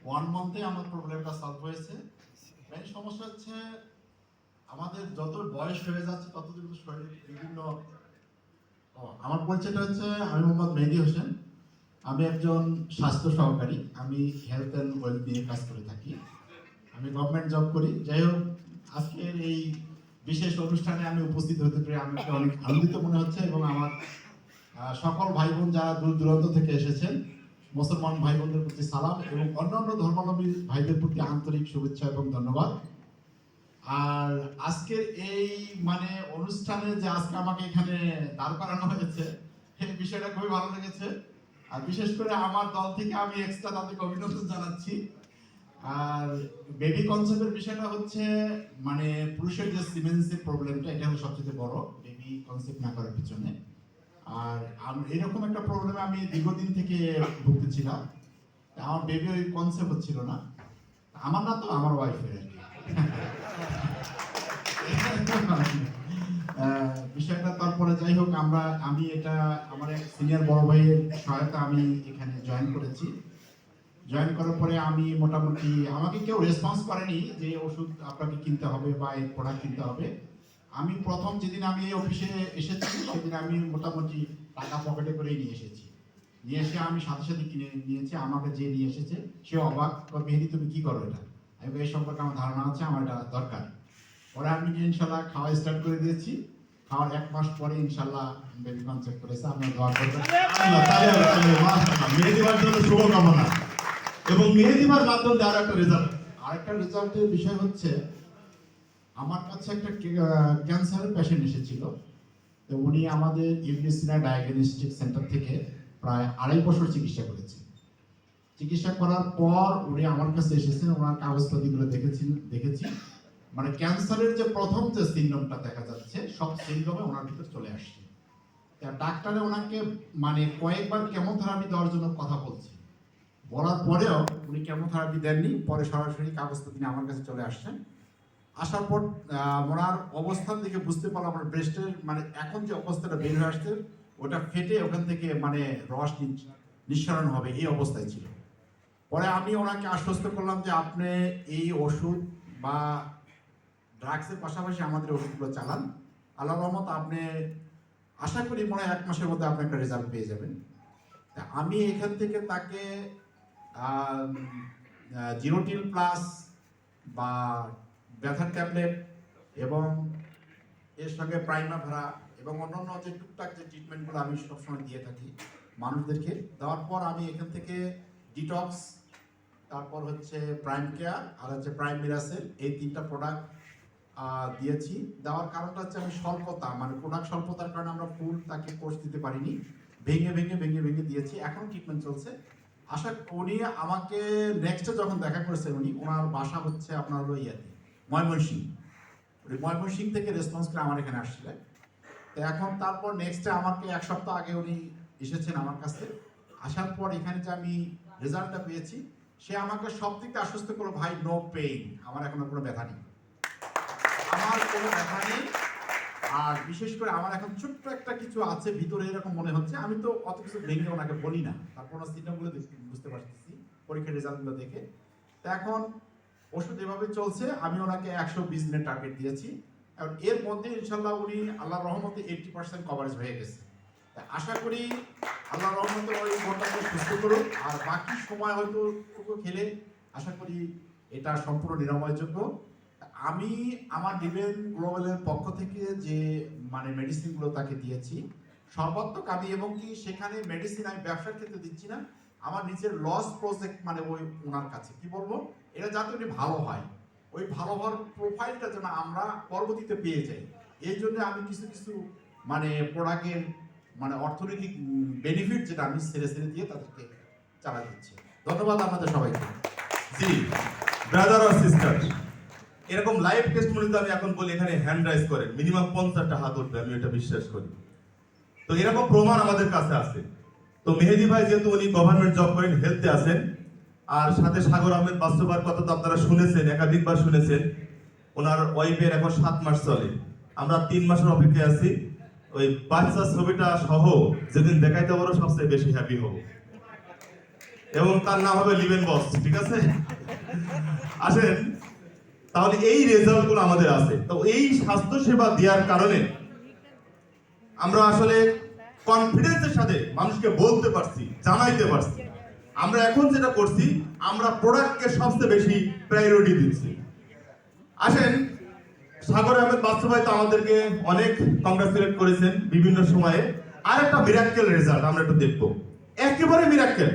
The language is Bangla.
1 মান্থে আমার প্রবলেমটা সলভ হয়েছে। মেইন সমস্যা হচ্ছে আমাদের যত বয়স হয়ে যাচ্ছে তত কিন্তু শরীরে বিভিন্ন আমার পরিচয়টা হচ্ছে আমি মোহাম্মদ মেহেদী হোসেন। আমি একজন স্বাস্থ্য সহকারী। আমি হেলথ অ্যান্ড ওয়েলথ নিয়ে কাজ করে থাকি। আমি গভর্নমেন্ট জব করি। যাই হোক, আজকের এই বিশেষ অনুষ্ঠানে আমি উপস্থিত হতে পেরে আমাকে অনেক আনন্দিত মনে হচ্ছে এবং আমার সকল ভাই বোন যারা দূর দূরান্ত থেকে এসেছেন, মুসলমান ভাই বোনদের প্রতি সালাম এবং অন্যান্য ধর্মাবলম্বী ভাইদের প্রতি আন্তরিক শুভেচ্ছা এবং ধন্যবাদ। আর আজকের এই অনুষ্ঠানে যে আজকে আমাকে এখানে দাঁড় করানো হয়েছে, এই বিষয়টা খুবই ভালো লেগেছে। আর বিশেষ করে আমার দল থেকে আমি এক্সট্রা তাদেরকে অভিনন্দন জানাচ্ছি। আর বেবি কনসেপ্টের বিষয়টা হচ্ছে পুরুষের যে সিমেন্সের প্রবলেমটা, এটা হলো সবচেয়ে বড় বেবি কনসেপ্ট না করার পিছনে। আর এরকম একটা প্রবলেমে আমি দীর্ঘদিন থেকে ভুগতেছিলাম। আমার বেবি ওই কনসেপ্ট হচ্ছিল না। আমার না, তো আমার ওয়াইফের আর কি। বিষয়টা তারপরে যাই হোক, আমি এটা আমার এক সিনিয়র বড় ভাইয়ের সহায়তা আমি এখানে জয়েন করেছি। জয়েন করার পরে আমি মোটামুটি, আমাকে কেউ রেসপন্স করেনি যে ওষুধ আপনাকে কিনতে হবে বা এই প্রোডাক্ট কিনতে হবে। আমি প্রথম যেদিন আমি এই অফিসে এসেছি সেদিন আমি মোটামুটি টাকা পকেটে করেই নিয়ে এসেছি। নিয়ে এসে আমি সাথে সাথে কিনে নিয়েছি। আমাকে যে নিয়ে এসেছে সে অবাক, মেহেদী তুমি কি করো এটা? আমি এই সম্পর্কে আমার ধারণা আছে, আমার এটা দরকার। পরে আমি ইনশাল্লাহ খাওয়া স্টার্ট করে দিয়েছি। খাওয়ার 1 মাস পরে ইনশাল্লাহ বেবি কনসেপ্ট করেছে। আপনারা দোয়া করবেন। মেহেদী ভাইয়ের জন্য শুভকামনা এবং মেহেদী ভাইয়ের মাধ্যমে আরেকটা রেজাল্টের বিষয় হচ্ছে, আমার কাছে একটা ক্যান্সারের পেশেন্ট এসেছিল। তো উনি আমাদের ইউনিসিনা ডায়াগনস্টিক সেন্টার থেকে প্রায় 2.5 বছর চিকিৎসা করেছে। চিকিৎসা করার পর উনি আমার কাছে এসেছেন। ওনার কাগজপাতিগুলো দেখেছি, ক্যান্সারের যে প্রথম যে সিনড্রোমটা দেখা যাচ্ছে, সব সিনড্রোমে ওনার ভিতর চলে আসছে। ডাক্তারে ওনাকে কয়েকবার কেমোথেরাপি দেওয়ার জন্য কথা বলার পরেও উনি কেমোথেরাপি দেননি। পরে সরাসরি কাগজপাতি নিয়ে আমার কাছে চলে আসছেন। আসার পর ওনার অবস্থান থেকে বুঝতে পারলাম আমার ব্রেস্টের এখন যে অবস্থাটা বের হয়ে আসছে, ওটা ফেটে ওখান থেকে রস নিঃসরণ হবে, এই অবস্থায় ছিল। পরে আমি ওনাকে আশ্বস্ত করলাম যে আপনি এই ওষুধ বা ড্রাগসের পাশাপাশি আমাদের ওষুধগুলো চালান। আল্লাহর রহমত, আপনি আশা করি 1 মাসের মধ্যে আপনি একটা রেজাল্ট পেয়ে যাবেন। আমি এখান থেকে তাকে জিরোটিল প্লাস বা ব্যথার ট্যাবলেট এবং এর সঙ্গে প্রাইমাভেরা এবং অন্যান্য যে টুকটাক যে ট্রিটমেন্টগুলো আমি সবসময় দিয়ে থাকি মানুষদেরকে। দেওয়ার পর আমি এখান থেকে ডিটক্স, তারপর হচ্ছে প্রাইম কেয়ার আর হচ্ছে প্রাইম মিরাসেল, এই 3টা প্রোডাক্ট দিয়েছি। দেওয়ার কারণটা হচ্ছে আমি স্বল্পতা প্রোডাক্ট স্বল্পতার কারণে আমরা ফুল তাকে কোর্স দিতে পারিনি, ভেঙে দিয়েছি। এখন ট্রিটমেন্ট চলছে। উনি আমাকে নেক্সটে যখন দেখা করেছেন, ওনার বাসা হচ্ছে আপনার হলো ময়মনসিংহ থেকে রেসপন্স করে আমার এখানে আসছিলেন। তো এখন তারপর নেক্সটে আমাকে 1 সপ্তাহ আগে উনি এসেছেন আমার কাছে। আসার পর এখানে যে আমি রেজাল্টটা পেয়েছি, সে আমাকে সব থেকে আশ্বস্ত করলো, ভাই নো পেইন, আমার এখনো কোনো ব্যথা নেই, আর বিশেষ করে আমার এখন ছোট্ট একটা কিছু আছে ভিতরে এরকম মনে হচ্ছে। আমি তো অত কিছু ভেঙে ওনাকে বলি না, তারপর ওনার সিমটমগুলো বুঝতে পারতেছি পরীক্ষার রেজাল্টগুলো দেখে। তো এখন ওষুধ এভাবে চলছে। আমি ওনাকে 120 দিনের টার্গেট দিয়েছি, এবং এর মধ্যে ইনশাল্লাহ উনি আল্লাহর রহমতে 80% কভারেজ হয়ে গেছে। আশা করি আল্লাহর রহমতে ওই বোনটাকে সুস্থ করুন, আর বাকি সময় হয়তো খেলে আশা করি এটা সম্পূর্ণ নিরাময়যোগ্য। আমি আমার ডিভেন গ্লোবালের পক্ষ থেকে যে মেডিসিনগুলো তাকে দিয়েছি, সর্বাত্মক আমি, এবং কি সেখানে মেডিসিন আমি ব্যবসার ক্ষেত্রে দিচ্ছি না, আমার নিজের লস প্রজেক্ট ওই ওনার কাছে কি বলবো, এটা যাতে উনি ভালো হয়, ওই ভালো হওয়ার প্রোফাইলটা যেন আমরা পরবর্তীতে পেয়ে যাই। এই জন্য আমি কিছু প্রোডাক্টের অর্থনৈতিক বেনিফিট যেটা আমি ছেড়ে দিয়ে তাদেরকে চালা দিচ্ছি। ধন্যবাদ আপনাদের সবাইকে। জি ব্রাদার আর সিস্টার, এরকম লাইভ টেস্টিমনিতে আমি এখন বলি এখানে হ্যান্ড রাইজ করে মিনিমাম 50টা হাত উঠবে, আমি এটা বিশ্বাস করি। তো এরকম প্রমাণ আমাদের কাছে আছে। তো মেহেদী ভাই যেহেতু উনি গভর্নমেন্ট জব করেন, হেলথে আছেন, আর সাথে সাগর আহমেদ বাস্তবার কথা তো আপনারা শুনেছেন, একাধিকবার শুনেছেন। ওনার ওয়াইফের এখন 7 মাস চলে, আমরা 3 মাসের অপেক্ষায় আছি। ওই বাচ্চা ছবিটা সহ যেদিন দেখাইতে পারো সবচেয়ে বেশি হ্যাপি হব। এবং তার নাম হবে লিভেন বস, ঠিক আছে? আসেন, তাহলে এই রেজাল্টগুলো আমাদের আছে। তো এই স্বাস্থ্য সেবা দেওয়ার কারণে আমরা আসলে কনফিডেন্সের সাথে মানুষকে বলতে পারছি, জানাইতে পারছি। আমরা এখন যেটা করছি, আমরা প্রোডাক্টকে সবচেয়ে বেশি প্রায়োরিটি দিচ্ছি। আসেন, সাগর আহমেদ বাচ্চু ভাই তো আমাদেরকে অনেক কংগ্রাচুলেট করেছেন বিভিন্ন সময়ে। আর একটা মিরাক্কেল রেজাল্ট আমরা একটু দেখবো, একেবারে মিরাক্কেল।